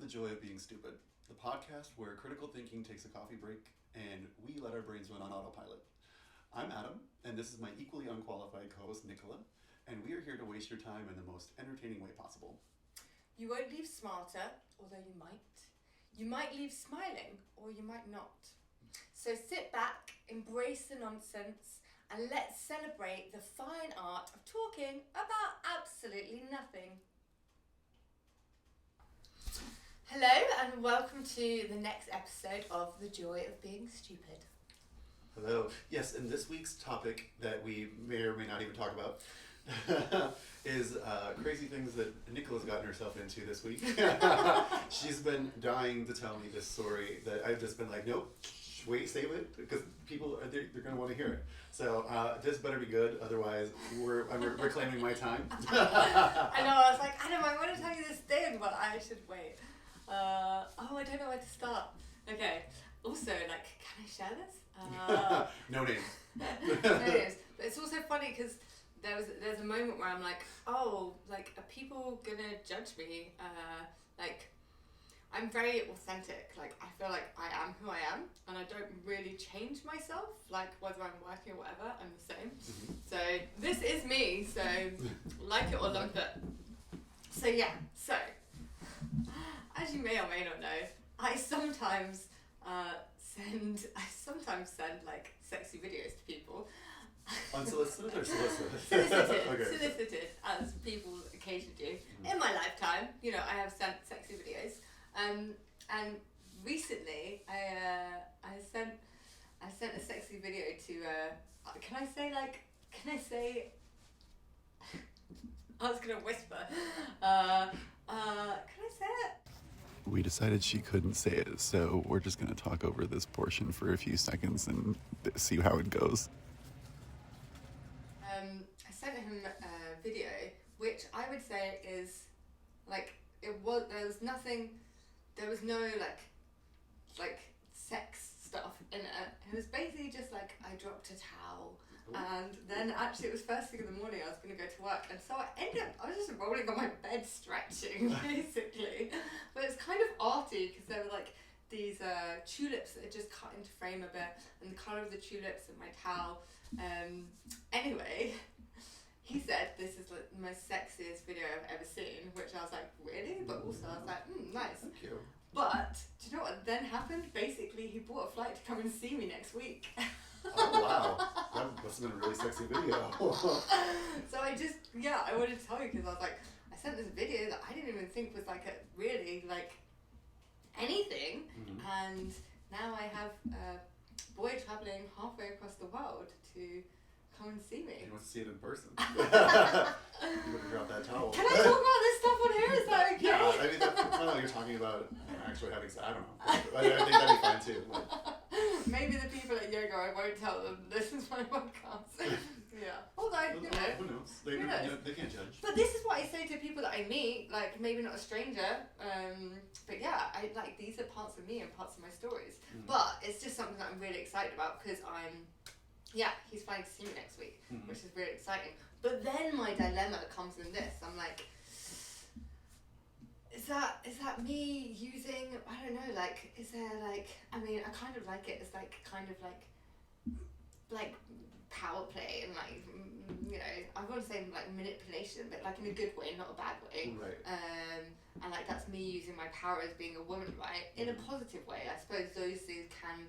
The Joy of Being Stupid, the podcast where critical thinking takes a coffee break and we let our brains run on autopilot. I'm Adam, and this is my equally unqualified co-host Nicola, and we are here to waste your time in the most entertaining way possible. You won't leave smarter, although you might. You might leave smiling, or you might not. So sit back, embrace the nonsense, and let's celebrate the fine art of talking about absolutely nothing. Hello, and welcome to the next episode of The Joy of Being Stupid. Hello. Yes, and this week's topic that we may or may not even talk about is crazy things that Nicola's gotten herself into this week. She's been dying to tell me this story that I've just been like, nope, wait, save it, because people are they're going to want to hear it. So this better be good, otherwise I'm reclaiming my time. I know, I was like, Adam, I want to tell you this thing, but I should wait. I don't know where to start. Okay. Also, like, can I share this? No names. No names. But it's also funny because there's a moment where I'm like, oh, like, are people gonna judge me? Like, I'm very authentic. Like, I feel like I am who I am, and I don't really change myself. Like, whether I'm working or whatever, I'm the same. Mm-hmm. So this is me. So like it or lump it. So yeah. So as you may or may not know, I sometimes send like sexy videos to people. Unsolicited or solicited? Solicited. Okay. Solicited, as people occasionally do. Mm-hmm. In my lifetime, you know, I have sent sexy videos. And recently, I sent a sexy video to. Can I say? I was gonna whisper. Can I say it? We decided she couldn't say it, so we're just going to talk over this portion for a few seconds and see how it goes. I sent him a video, which I would say is, like, there was no, like, sex stuff in it. It was basically just, like, I dropped a towel. Ooh. And then, actually, it was first thing in the morning, I was going to go to work. And so I was just rolling on my bed stretching, basically. But it's kind of arty, because there were, like, these tulips that had just cut into frame a bit. And the colour of the tulips and my towel. Anyway, he said, this is like the most sexiest video I've ever seen. Which I was like, really? But also I was like, nice. Thank you. But, do you know what then happened? Basically, he bought a flight to come and see me next week. Oh, wow. That must have been a really sexy video. So I wanted to tell you because I was like, I sent this video that I didn't even think was like really like anything. Mm-hmm. And now I have a boy travelling halfway across the world to come and see me. He wants to see it in person. You better drop that towel. Can I talk about this stuff on here? Is that okay? Yeah, I mean, that's kind of like you're talking about actually having sex. I don't know. I think that'd be fine too. But. Maybe the people at yoga, I won't tell them this is my podcast. Yeah. Although, you know. Who knows? They can't judge. But this is what I say to people that I meet, like maybe not a stranger, but yeah, I like these are parts of me and parts of my stories. Mm. But it's just something that I'm really excited about because he's flying to see me next week, which is really exciting. But then my dilemma comes in this. I'm like, is that me using, I don't know, like, is there like, I mean, I kind of like it as like, kind of like power play and like, you know, I want to say like manipulation, but like in a good way, not a bad way. Right. And like that's me using my power as being a woman, right? In a positive way. I suppose those things can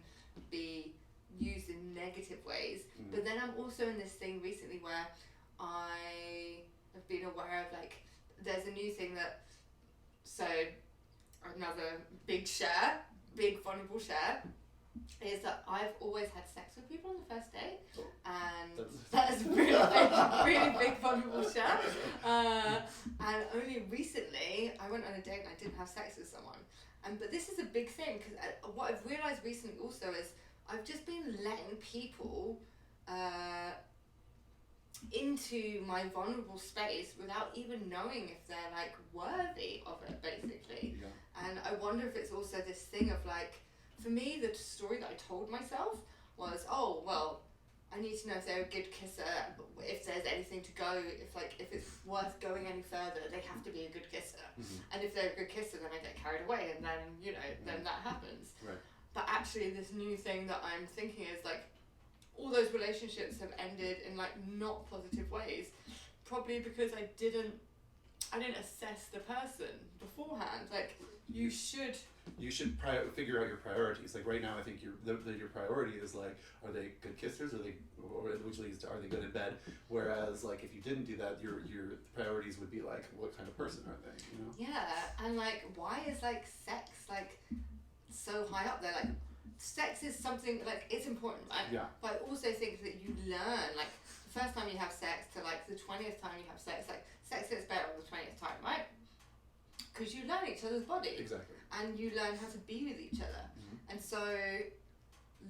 be used in negative ways. But then I'm also in this thing recently where I have been aware of like, there's a new thing that, so another big vulnerable share, is that I've always had sex with people on the first date, and that's really big vulnerable share. And only recently I went on a date and I didn't have sex with someone, but this is a big thing because what I've realised recently also is I've just been letting people into my vulnerable space without even knowing if they're like worthy of it, basically. Yeah. And I wonder if it's also this thing of like, for me, the story that I told myself was, oh, well, I need to know if they're a good kisser, if there's anything to go, if it's worth going any further, they have to be a good kisser. Mm-hmm. And if they're a good kisser, then I get carried away actually this new thing that I'm thinking is like, all those relationships have ended in like not positive ways, probably because I didn't assess the person beforehand. Like, you should figure out your priorities. Like right now, I think your priority is like, are they good kissers? Or which leads to, are they good in bed? Whereas like if you didn't do that, your priorities would be like, what kind of person are they? You know? Yeah, and like, why is like sex like so high up there? Like, sex is something like, it's important, right? Yeah. But I also think that you learn, like, the first time you have sex to like the 20th time you have sex, like sex gets better on the 20th time, right? Because you learn each other's body. Exactly. And you learn how to be with each other. Mm-hmm. And so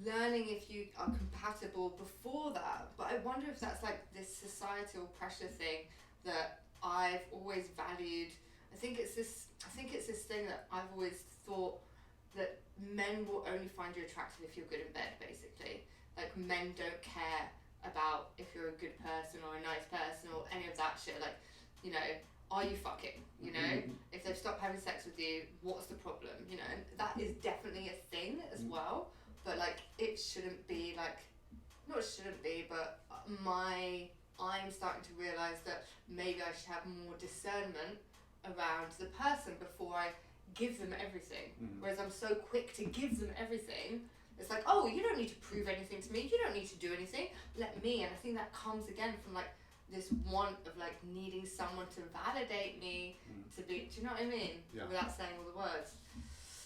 learning if you are compatible before that, but I wonder if that's like this societal pressure thing that I've always valued. I think it's this thing that I've always thought that men will only find you attractive if you're good in bed, basically. Like, men don't care about if you're a good person or a nice person or any of that shit. Like, you know, are you fucking? You know, if they've stopped having sex with you, what's the problem? You know, and that is definitely a thing as well. But like, it shouldn't be like, not shouldn't be, but I'm starting to realise that maybe I should have more discernment around the person before I give them everything. Whereas I'm so quick to give them everything. It's like, oh, you don't need to prove anything to me. You don't need to do anything. Let me. And I think that comes again from like this want of like needing someone to validate me, to be, do you know what I mean? Yeah. Without saying all the words.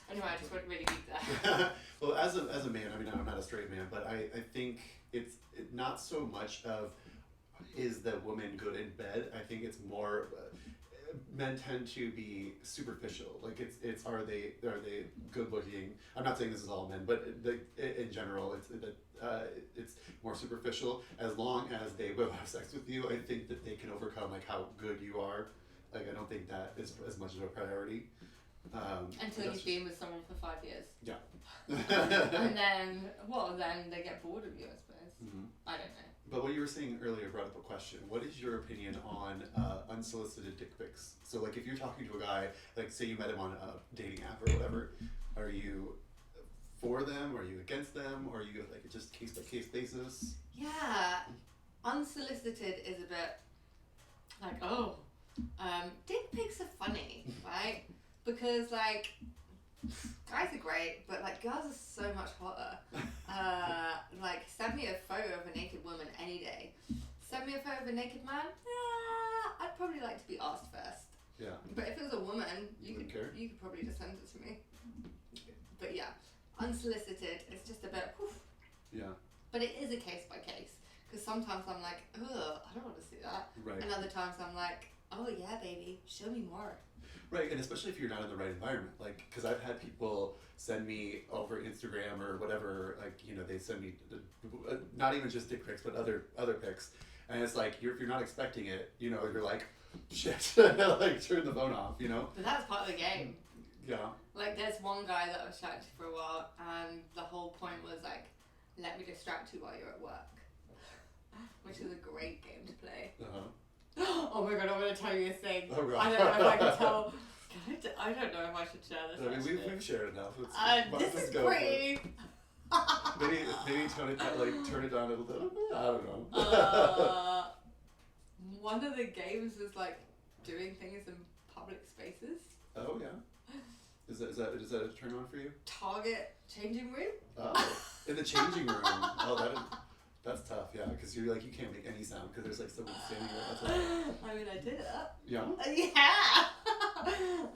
Anyway, I just went really deep there. Well, as a man, I mean, I'm not a straight man, but I think it's not so much of, is the woman good in bed? I think it's more, men tend to be superficial. Like it's are they good looking? I'm not saying this is all men, but in general, it's more superficial. As long as they will have sex with you, I think that they can overcome like how good you are. Like, I don't think that is as much of a priority. Until you've been with someone for 5 years. Yeah. And then they get bored of you, I suppose. I don't know. But what you were saying earlier brought up a question. What is your opinion on unsolicited dick pics? So like, if you're talking to a guy, like say you met him on a dating app or whatever, are you for them? Are you against them? Or are you like just case by case basis? Yeah, unsolicited is a bit like, dick pics are funny, right? Because like, guys are great, but like, girls are so much hotter. Like, send me a photo of a naked woman any day. Send me a photo of a naked man. I'd probably like to be asked first. Yeah. But if it was a woman, you could probably just send it to me. But yeah, unsolicited, it's just a bit. Whew. Yeah. But it is a case by case, because sometimes I'm like, ugh, I don't want to see that. Right. And other times I'm like, oh yeah, baby, show me more. Right, and especially if you're not in the right environment, like, because I've had people send me over Instagram or whatever, like, you know, they send me not even just dick pics, but other pics, and it's like, if you're not expecting it, you know, you're like, shit, like, turn the phone off, you know? But that's part of the game. Yeah. Like, there's one guy that I was chatting to for a while, and the whole point was like, let me distract you while you're at work, which is a great game to play. Oh my god, I'm going to tell you a thing. Oh god. I don't know if I can tell. I don't know if I should share this. I mean, we've shared enough. This is pretty. maybe turn it down a little bit. I don't know. One of the games is like doing things in public spaces. Oh yeah. Is that a turn on for you? Target changing room. Oh, in the changing room. Oh, that's tough, yeah, because you're like, you can't make any sound because there's like someone standing there. That's why. I mean, I did it. Yeah? Yeah!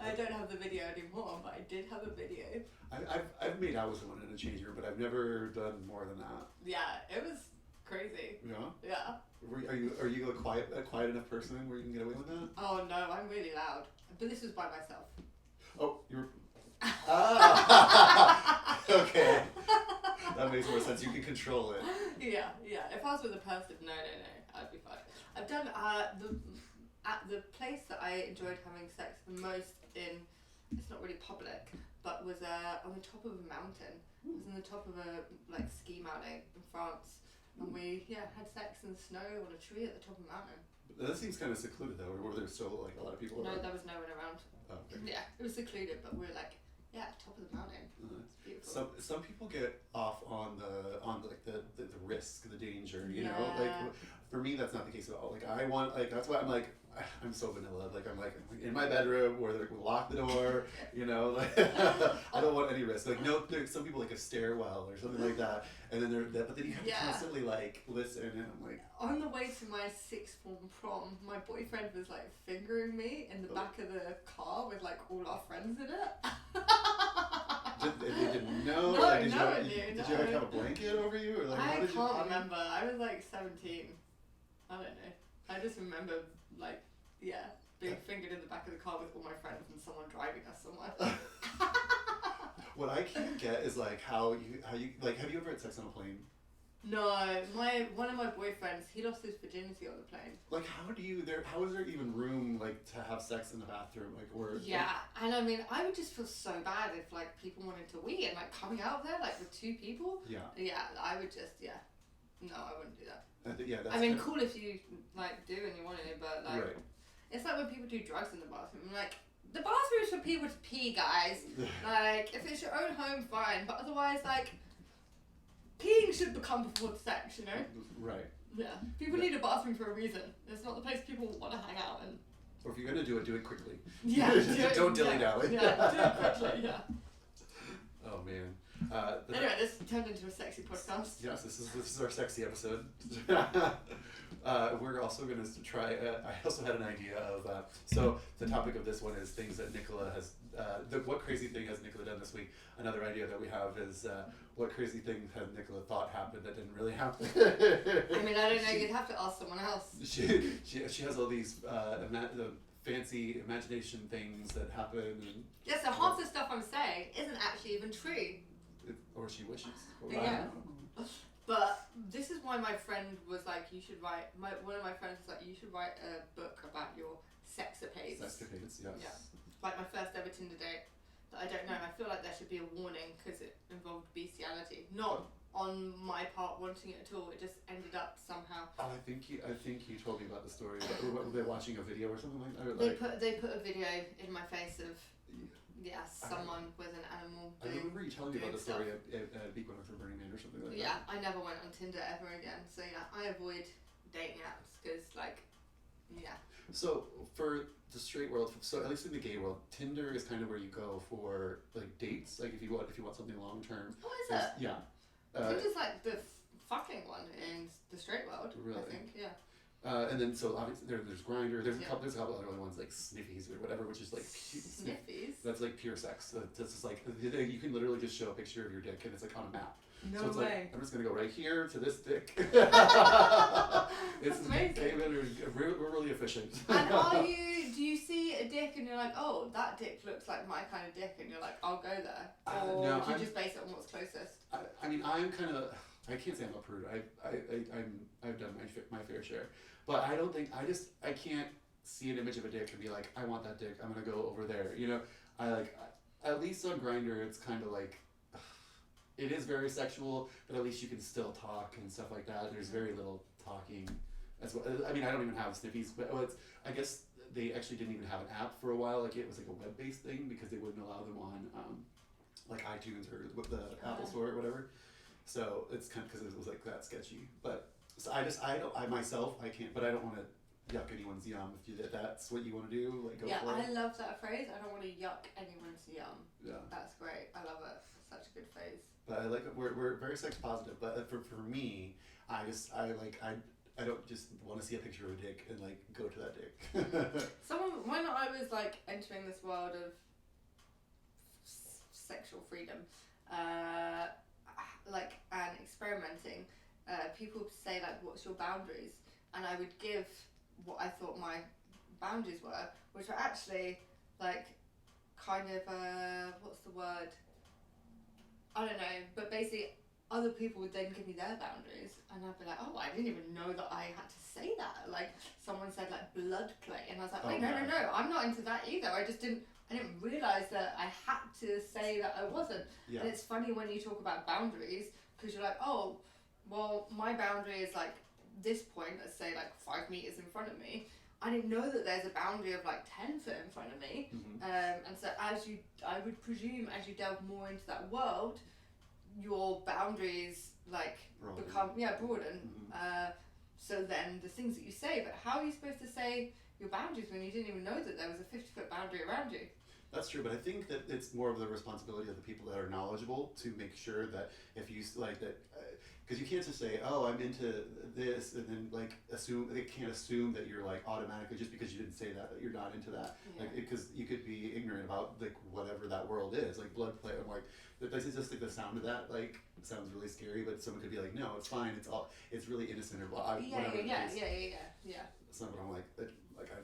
I don't have the video anymore, but I did have a video. I've made out with someone in a changing room, but I've never done more than that. Yeah, it was crazy. Yeah? Yeah. Are you a quiet enough person where you can get away with that? Oh no, I'm really loud. But this was by myself. Oh, you're... Okay. That makes more sense. You can control it. Yeah. If I was with a person, no, I'd be fine. I've done at the place that I enjoyed having sex the most in. It's not really public, but was on the top of a mountain. It was on the top of a like ski mountain in France, and we had sex in the snow on a tree at the top of a mountain. That seems kind of secluded though. Or were there still like a lot of people around? No, there was no one around. Oh, okay. Yeah, it was secluded, but we were like, top of the mountain. It's beautiful. Some people get off on the risk, the danger, you know, like for me that's not the case at all. Like I want, like that's why I'm like I'm so vanilla. Like I'm like in my bedroom where they lock the door, you know, like I don't want any risk. Like no, there's some people like a stairwell or something like that, and then but then you have to constantly like listen, and I'm like. On the way to my sixth form prom, my boyfriend was like fingering me in the back of the car with like all our friends in it. They didn't know? No, like, no one knew. Did you like have a blanket over you? Or like, I can't remember. I was like 17. I don't know. I just remember like, being fingered in the back of the car with all my friends and someone driving us somewhere. What I can't get is like how you like, have you ever had sex on a plane? No, one of my boyfriends, he lost his virginity on the plane. Like how is there even room like to have sex in the bathroom, like or and I mean I would just feel so bad if like people wanted to wee and like coming out there like with two people. I would just no, I wouldn't do that. That's I mean cool if you like do and you want to, but like it's like when people do drugs in the bathroom. Like the bathroom is for people to pee, guys. Like if it's your own home, fine, but otherwise like. Peeing should become before the sex, you know? Right. Yeah. People need a bathroom for a reason. It's not the place people want to hang out in. Or if you're going to do it quickly. Yeah. Don't dilly-dally. Yeah, do it quickly, yeah. Oh, man. Anyway, this turned into a sexy podcast. Yes, this is our sexy episode. We're also going to try, I also had an idea of, so the topic of this one is things that Nicola has, what crazy thing has Nicola done this week? Another idea that we have is, what crazy thing has Nicola thought happened that didn't really happen? I mean, I don't know, you'd have to ask someone else. She has all these fancy imagination things that happen. And, yeah, so half the stuff I'm saying isn't actually even true. Or she wishes. But this is why my friend was like, you should write, one of my friends was like, you should write a book about your sexcapades. Sexcapades, yes. Yeah. Like my first ever Tinder date. That I don't know, I feel like there should be a warning because it involved bestiality. Not on my part wanting it at all, it just ended up somehow. Oh, I think you told me about the story. Were they watching a video or something like that? They put a video in my face of someone with an animal. I remember you telling me about the story at Beacon or Burning Man or something like that. Yeah, I never went on Tinder ever again. So I avoid dating apps because So for the straight world, so at least in the gay world, Tinder is kind of where you go for like dates. Like if you want something long term. What is it? Yeah. Tinder's like the fucking one in the straight world. Really? I think, yeah. And then so obviously there's Grindr. There's a couple other ones like Sniffies or whatever, which is like Sniffies. That's like pure sex. That's just like you can literally just show a picture of your dick and it's like on a map. No so it's way. Like, I'm just gonna go right here to this dick. It's amazing. We're really efficient. And do you see a dick and you're like, oh, that dick looks like my kind of dick, and you're like, I'll go there, or no, do you just base it on what's closest? I mean, I'm kind of. I can't say I'm a prude. I've done my fair share, but I can't see an image of a dick and be like, I want that dick. I'm gonna go over there. You know, at least on Grindr, it's kind of like. It is very sexual, but at least you can still talk and stuff like that. There's very little talking. As well. I mean, I don't even have Sniffies, but I guess they actually didn't even have an app for a while. Like it was like a web-based thing because they wouldn't allow them on like iTunes or the Apple Store or whatever. So it's kind of because it was like that sketchy. But so I myself can't. But I don't want to yuck anyone's yum. If that's what you want to do, like go for it. I love that phrase. I don't want to yuck anyone's yum. Yeah. That's great. I love it. Such a good phrase. But I like we're very sex positive. But for me, I don't just want to see a picture of a dick and like go to that dick. When I was like entering this world of sexual freedom, like and experimenting, people would say like, "What's your boundaries?" And I would give what I thought my boundaries were, which were actually like kind of what's the word? I don't know, but basically other people would then give me their boundaries and I'd be like, oh, I didn't even know that I had to say that. Like someone said like blood play and I was like, wait, no, I'm not into that either. I didn't realise that I had to say that I wasn't. Yeah. And it's funny when you talk about boundaries because you're like, oh, well, my boundary is like this point, let's say like 5 meters in front of me. I didn't know that there's a boundary of like 10 foot in front of me. Mm-hmm. And so I would presume as you delve more into that world, your boundaries like become broaden. So then the things that you say, but how are you supposed to say your boundaries when you didn't even know that there was a 50-foot boundary around you? That's true, but I think that it's more of the responsibility of the people that are knowledgeable to make sure that if you like that, because you can't just say, "Oh, I'm into this," and then like assume they can't assume that you're like automatically just because you didn't say that you're not into that. Like because you could be ignorant about like whatever that world is, like blood play. I'm like, it's just like the sound of that like sounds really scary, but someone could be like, "No, it's fine. It's really innocent or blah." Yeah. It's not what I'm like.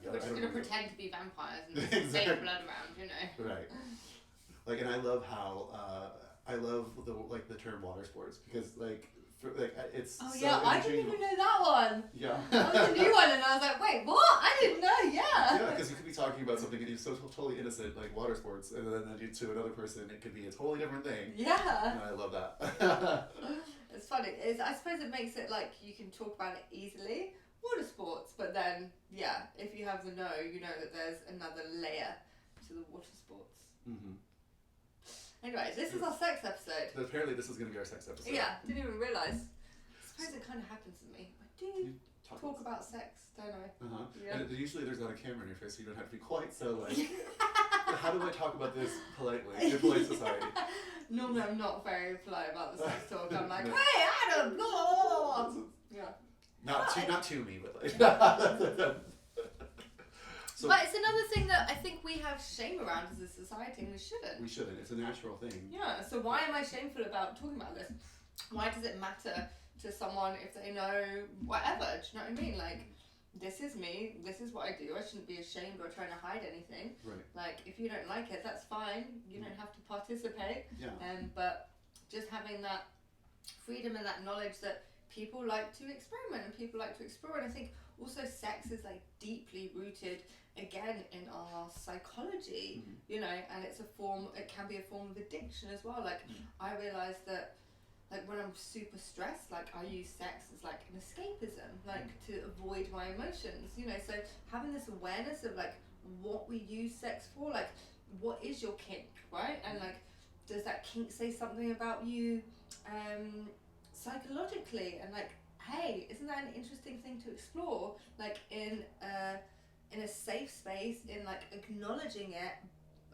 We're just gonna pretend to be vampires and exactly. fake blood around, you know. Right. Like, and I love how I love the term water sports because it's. Oh so yeah, I didn't even know that one. Yeah. That was a new one, and I was like, wait, what? I didn't know. Yeah. Yeah, because you could be talking about something and you're so totally innocent, like water sports, and then to another person, it could be a totally different thing. Yeah. And I love that. It's funny. I suppose it makes it like you can talk about it easily. Water sports, but then if you have the know, you know that there's another layer to the water sports. Mm-hmm. Anyways, this is our sex episode. But apparently, this is going to be our sex episode. Yeah, didn't even realise. I suppose it kind of happens to me. I do talk about sex, don't I? Yeah. And usually there's not a camera in your face, so you don't have to be quite so like. How do I talk about this politely in polite society? Normally, I'm not very polite about the sex talk. I'm like, hey, Adam, blah, blah, blah. Yeah. Not to me, but like. So, but it's another thing that I think we have shame around as a society, and we shouldn't. We shouldn't. It's a natural thing. Yeah. So why am I shameful about talking about this? Why does it matter to someone if they know whatever? Do you know what I mean? Like, this is me. This is what I do. I shouldn't be ashamed or trying to hide anything. Right. Like, if you don't like it, that's fine. You don't have to participate. Yeah. But just having that freedom and that knowledge that people like to experiment and people like to explore, and I think also sex is like deeply rooted again in our psychology, you know, and it can be a form of addiction as well. Like I realized that like when I'm super stressed, like I use sex as like an escapism, like to avoid my emotions, you know. So having this awareness of like what we use sex for, like what is your kink, right? And like does that kink say something about you psychologically, and like, hey, isn't that an interesting thing to explore, like in a safe space, in like acknowledging it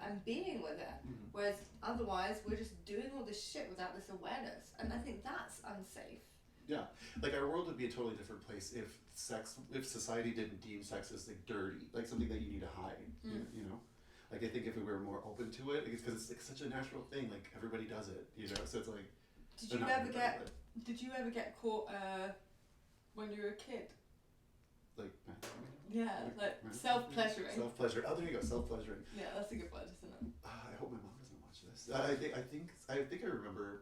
and being with it, whereas otherwise we're just doing all this shit without this awareness, and I think that's unsafe. Yeah, like our world would be a totally different place if society didn't deem sex as like dirty, like something that you need to hide, you know. Like I think if we were more open to it, because it's like such a natural thing, like everybody does it, you know. So it's like. Did you ever get caught when you were a kid? Like. Like self-pleasuring. Self-pleasure. Oh, there you go. Self-pleasuring. Yeah, that's a good word, isn't it? I hope my mom doesn't watch this. I think I remember.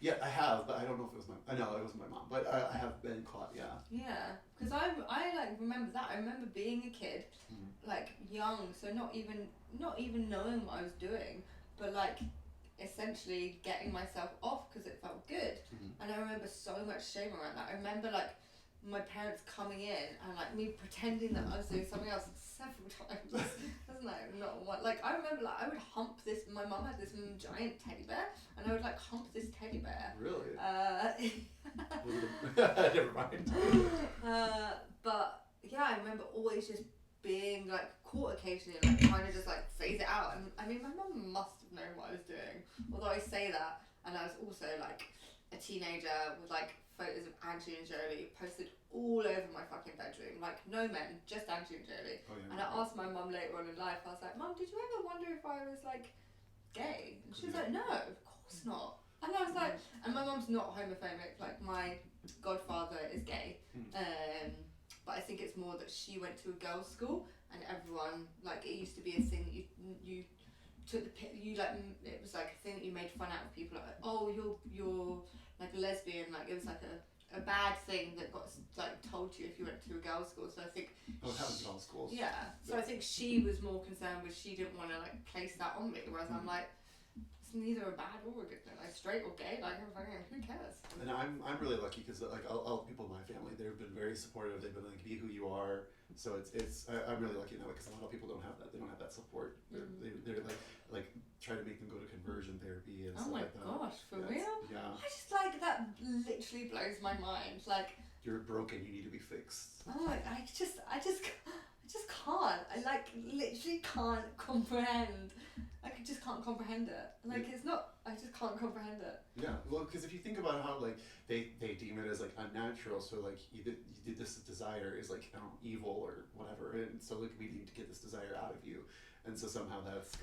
Yeah, I have, but I don't know if it was my. I know it wasn't my mom, but I have been caught. Yeah. Yeah, because I like remember that. I remember being a kid, like young, so not even knowing what I was doing, but like essentially getting myself off because it felt good. And I remember so much shame around that. I remember like my parents coming in and like me pretending that I was doing something else several times. Wasn't that not one? Like I remember like I would hump this. My mum had this giant teddy bear, and I would like hump this teddy bear. Really? Never mind. But yeah, I remember always just being like caught occasionally, like trying to just like phase it out. And I mean, my mum must have known what I was doing. Although I say that, and I was also like a teenager with like photos of Angie and Jolie posted all over my fucking bedroom. Like no men, just Angie and Jolie. Oh, yeah, and I asked my mum later on in life, I was like, Mum, did you ever wonder if I was like gay? And she was like, no, of course not. And I was like, and my mum's not homophobic, like my godfather is gay. But I think it's more that she went to a girls' school and everyone, like it used to be a thing that you took it was like a thing that you made fun out of people, like, oh, you're like a lesbian, like it was like a bad thing that got like told to you if you went to a girls' school. So I think it happens in all schools. Yeah. So I think she was more concerned with, she didn't want to like place that on me, whereas I'm like, it's neither a bad or a good thing, like straight or gay, like who cares? And I'm really lucky because like all people in my family, they've been very supportive. They've been like, be who you are. So I'm really lucky in that way because a lot of people don't have that. They don't have that support. They're like try to make them go to conversion therapy and stuff like that. Oh my gosh, for real? Yeah. I just like that literally blows my mind. Like, you're broken. You need to be fixed. Oh, I just can't. I like literally can't comprehend. Like, I just can't comprehend it. Like, it's not. I just can't comprehend it. Yeah, well, because if you think about how like they deem it as like unnatural, so like you did this desire is like, I don't know, evil or whatever, and so like we need to get this desire out of you, and so somehow that's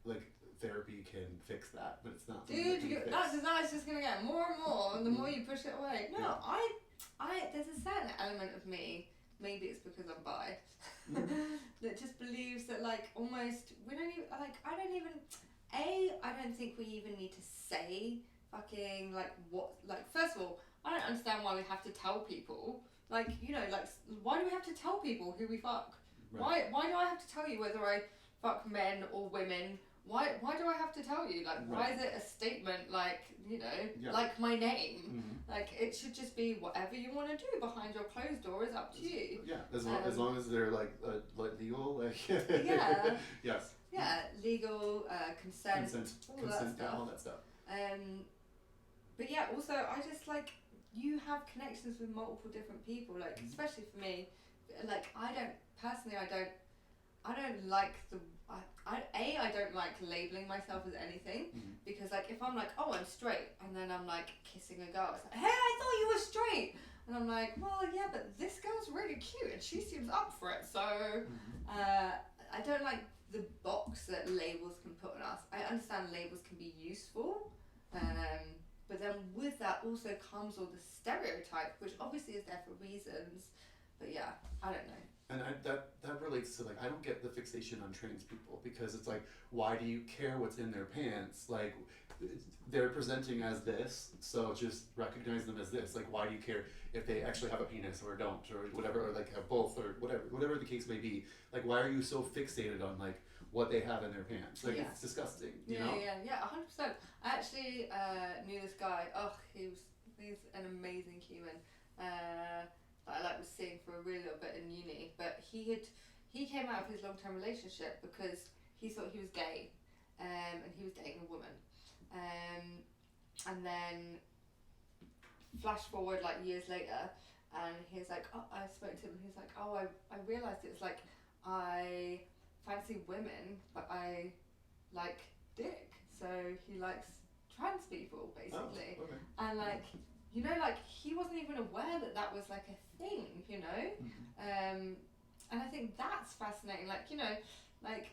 like therapy can fix that, but it's not. Dude, that desire's just gonna get more and more, and the more you push it away. No, yeah. There's a certain element of me. Maybe it's because I'm bi. That just believes that like almost we don't even like I don't think we even need to say fucking like what like first of all I don't understand why we have to tell people like like why do we have to tell people who we fuck? Right. Why do I have to tell you whether I fuck men or women? Why do I have to tell you? Like, why is it a statement like, like my name? Mm-hmm. Like, it should just be whatever you want to do behind your closed door is up to you. Yeah, as long as they're like legal, like yeah. Yes. Yeah, legal, consent, all that stuff. But yeah, also I just like you have connections with multiple different people. Like, especially for me, like I don't like I don't like labeling myself as anything because like if I'm like, oh, I'm straight, and then I'm like kissing a girl, it's like, hey, I thought you were straight, and I'm like, well, yeah, but this girl's really cute and she seems up for it, so I don't like the box that labels can put on us. I understand labels can be useful, but then with that also comes all the stereotype, which obviously is there for reasons, but yeah, I don't know. And that relates to like I don't get the fixation on trans people because it's like, why do you care what's in their pants? Like they're presenting as this, so just recognize them as this. Like, why do you care if they actually have a penis or don't or whatever, or like have both or whatever the case may be? Like, why are you so fixated on like what they have in their pants? Like, it's disgusting. You know? Yeah, 100%. I actually knew this guy. Oh, he's an amazing human. That I was seeing for a really little bit in uni, but he came out of his long-term relationship because he thought he was gay, and he was dating a woman, and then flash forward like years later, and he's like, oh, I spoke to him, and he's like, oh, I realised it's like I fancy women, but I like dick, so he likes trans people basically, and like. Like he wasn't even aware that was like a thing, and I think that's fascinating. Like, like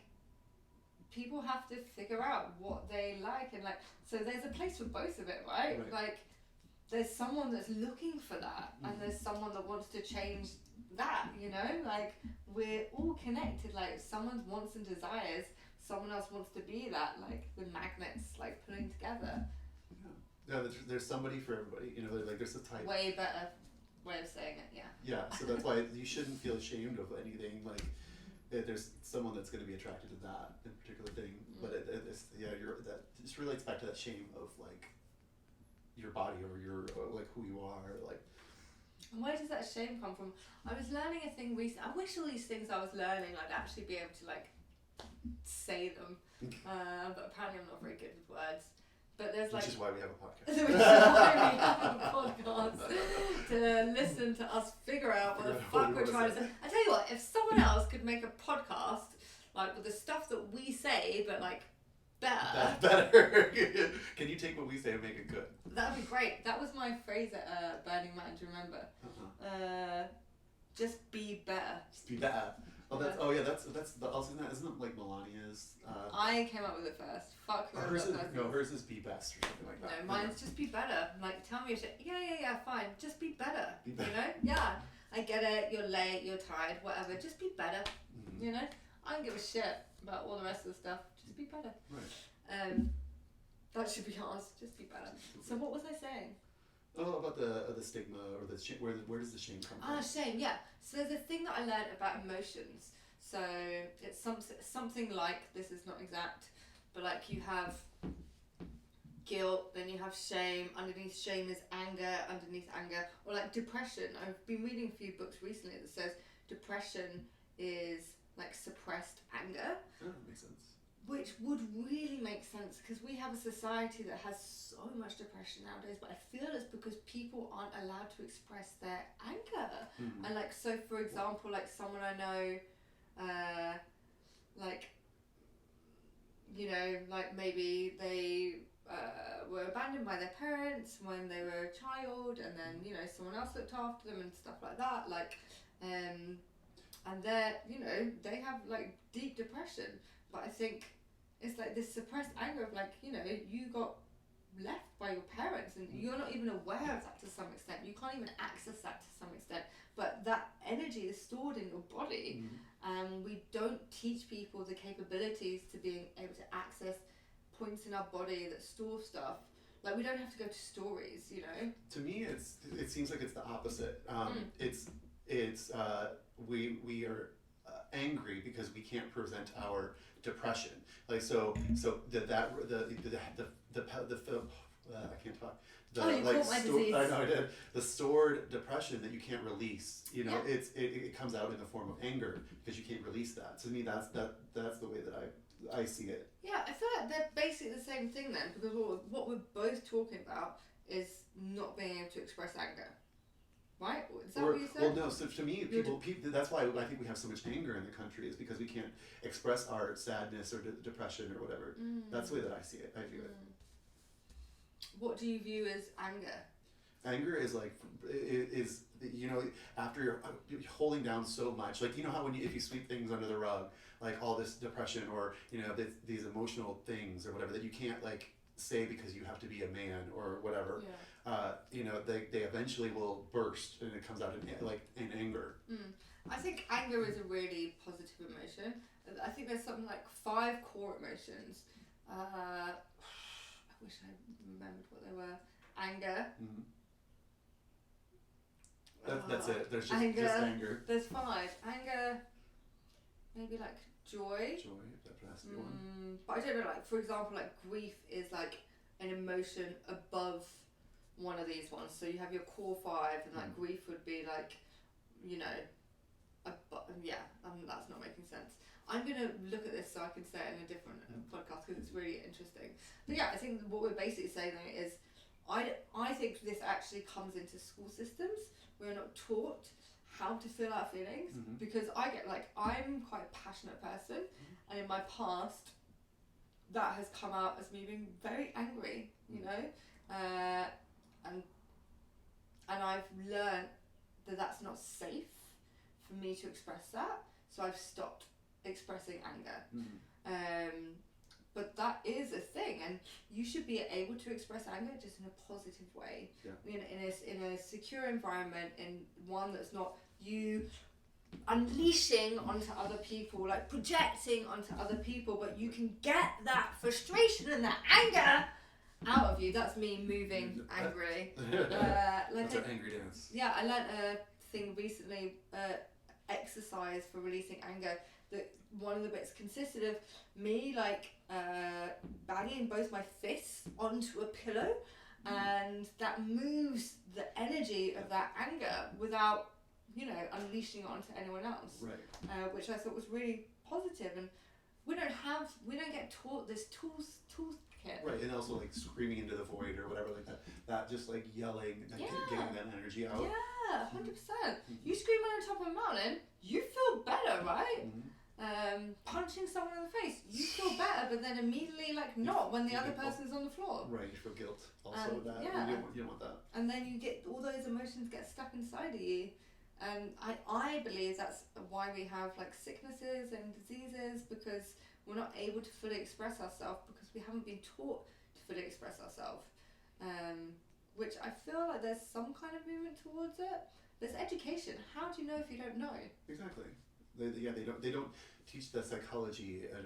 people have to figure out what they like, and like so there's a place for both of it, right? Like there's someone that's looking for that, and there's someone that wants to change that, like we're all connected. Like someone's wants and desires, someone else wants to be that, like the magnets like pulling together. Yeah, there's somebody for everybody. Like there's a type. Way better way of saying it, yeah. Yeah, so that's why you shouldn't feel ashamed of anything. Like, there's someone that's going to be attracted to that in particular thing. But that just relates back to that shame of like your body or your like who you are. Like, where does that shame come from? I was learning a thing recently. I wish all these things I was learning I'd actually be able to like say them. But apparently I'm not very good with words. But there's like, which is why we have a podcast. Which is why we have a podcast to listen to us figure out what the fuck we're trying to say. I tell you what, if someone else could make a podcast like with the stuff that we say, but like better. Better. Can you take what we say and make it good? That'd be great. That was my phrase at Burning Man. Do you remember? Just be better. Just be better. Oh, that's the also isn't it like Melania's? I came up with it first. Fuck whoever. Hers is be best or something like that. No, mine's just be better. Like, tell me your shit. Yeah, fine. Just be better. Be better. Yeah. I get it. You're late. You're tired. Whatever. Just be better. Mm-hmm. I don't give a shit about all the rest of the stuff. Just be better. Right. That should be ours. Just be better. So what was I saying? Oh, about the stigma or the where does the shame come from? Shame, yeah. So there's a thing that I learned about emotions. So it's something like, this is not exact, but like you have guilt, then you have shame, underneath shame is anger, underneath anger, or like depression. I've been reading a few books recently that says depression is like suppressed anger. Oh, that makes sense. which would really make sense because we have a society that has so much depression nowadays, but I feel it's because people aren't allowed to express their anger. And like, so for example, like someone I know, like, you know, like maybe they were abandoned by their parents when they were a child, and then, you know, someone else looked after them and stuff like that, like, and they're, you know, they have like deep depression, but I think it's like this suppressed anger of like, you know, you got left by your parents and you're not even aware of that to some extent. You can't even access that to some extent, but that energy is stored in your body, and we don't teach people the capabilities to being able to access points in our body that store stuff. Like, we don't have to go to stories, you know. To me, it seems like it's the opposite. We are angry because we can't present our depression. Like, so the I can't talk. You caught my disease. I know I did. The stored depression that you can't release. You know, it comes out in the form of anger because you can't release that. To me, that's the way that I see it. Yeah, I feel like they're basically the same thing then, because what we're both talking about is not being able to express anger. Right? Is that what you said? Well, no. So to me, people. That's why I think we have so much anger in the country, is because we can't express our sadness or depression or whatever. That's the way that I see it. I view it. What do you view as anger? Anger is like, is, you know, after you're holding down so much, like, you know how if you sweep things under the rug, like all this depression or, you know, these emotional things or whatever that you can't like say because you have to be a man or whatever. You know, they eventually will burst and it comes out in anger. I think anger is a really positive emotion. I think there's something like 5 core emotions. I wish I remembered what they were. Anger. That's it. There's just anger. There's 5. Anger, maybe like joy. Joy, that has to be one. But I don't know, like, for example, like grief is like an emotion above one of these ones. So you have your core 5, and like grief would be like, you know, that's not making sense. I'm going to look at this so I can say it in a different podcast because it's really interesting. But yeah, I think what we're basically saying is I think this actually comes into school systems. We're not taught how to feel our feelings because I'm quite a passionate person, and in my past that has come out as me being very angry, you know, and I've learned that that's not safe for me to express that, so I've stopped expressing anger. But that is a thing, and you should be able to express anger just in a positive way, in a secure environment, in one that's not you unleashing onto other people, like projecting onto other people, but you can get that frustration and that anger out of you. That's me moving angrily. That's our angry dance. Yeah, I learned a thing recently, exercise for releasing anger, that one of the bits consisted of me banging both my fists onto a pillow, and that moves the energy of that anger without, you know, unleashing it onto anyone else. Right. Which I thought was really positive, and we don't get taught this toolkit. Right, and also like screaming into the void or whatever like that. That just like yelling and getting that energy out. Yeah, 100%. You scream on the top of a mountain, you feel better, right? Punching someone in the face, you feel better, but then immediately not when the other person's on the floor. Right, you feel guilt also with that. Yeah. You don't want that. And then you get all those emotions get stuck inside of you. And I believe that's why we have like sicknesses and diseases, because we're not able to fully express ourselves because we haven't been taught to fully express ourselves. Which I feel like there's some kind of movement towards it. There's education. How do you know if you don't know? Exactly. They don't teach the psychology at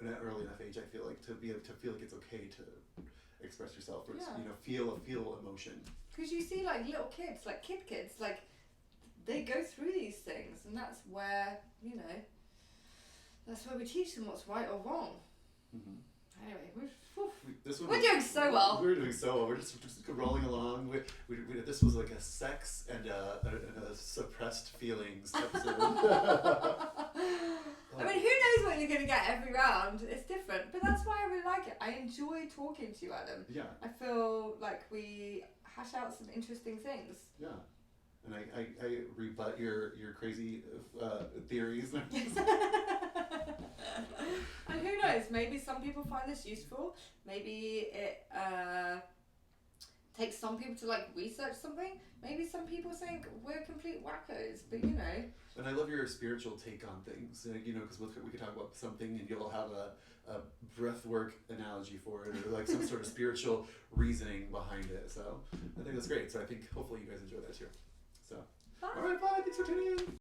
an early enough age. I feel like to be able to feel like it's okay to express yourself, or feel emotion. Because you see like little kids, like kids, like they go through these things, and that's where we teach them what's right or wrong. Anyway, we're doing so well. We're doing so well. We're just rolling along. This was like a sex and a suppressed feelings episode. I mean, who knows what you're going to get every round? It's different, but that's why I really like it. I enjoy talking to you, Adam. Yeah. I feel like we hash out some interesting things. Yeah. And I rebut your crazy theories. And who knows? Maybe some people find this useful. Maybe it takes some people to like research something. Maybe some people think we're complete wackos, but you know. And I love your spiritual take on things. You know, because we could talk about something and you'll have a breathwork analogy for it, or like some sort of spiritual reasoning behind it. So I think that's great. So I think hopefully you guys enjoy that too. So, Bye. all right, bye. Thanks for tuning in.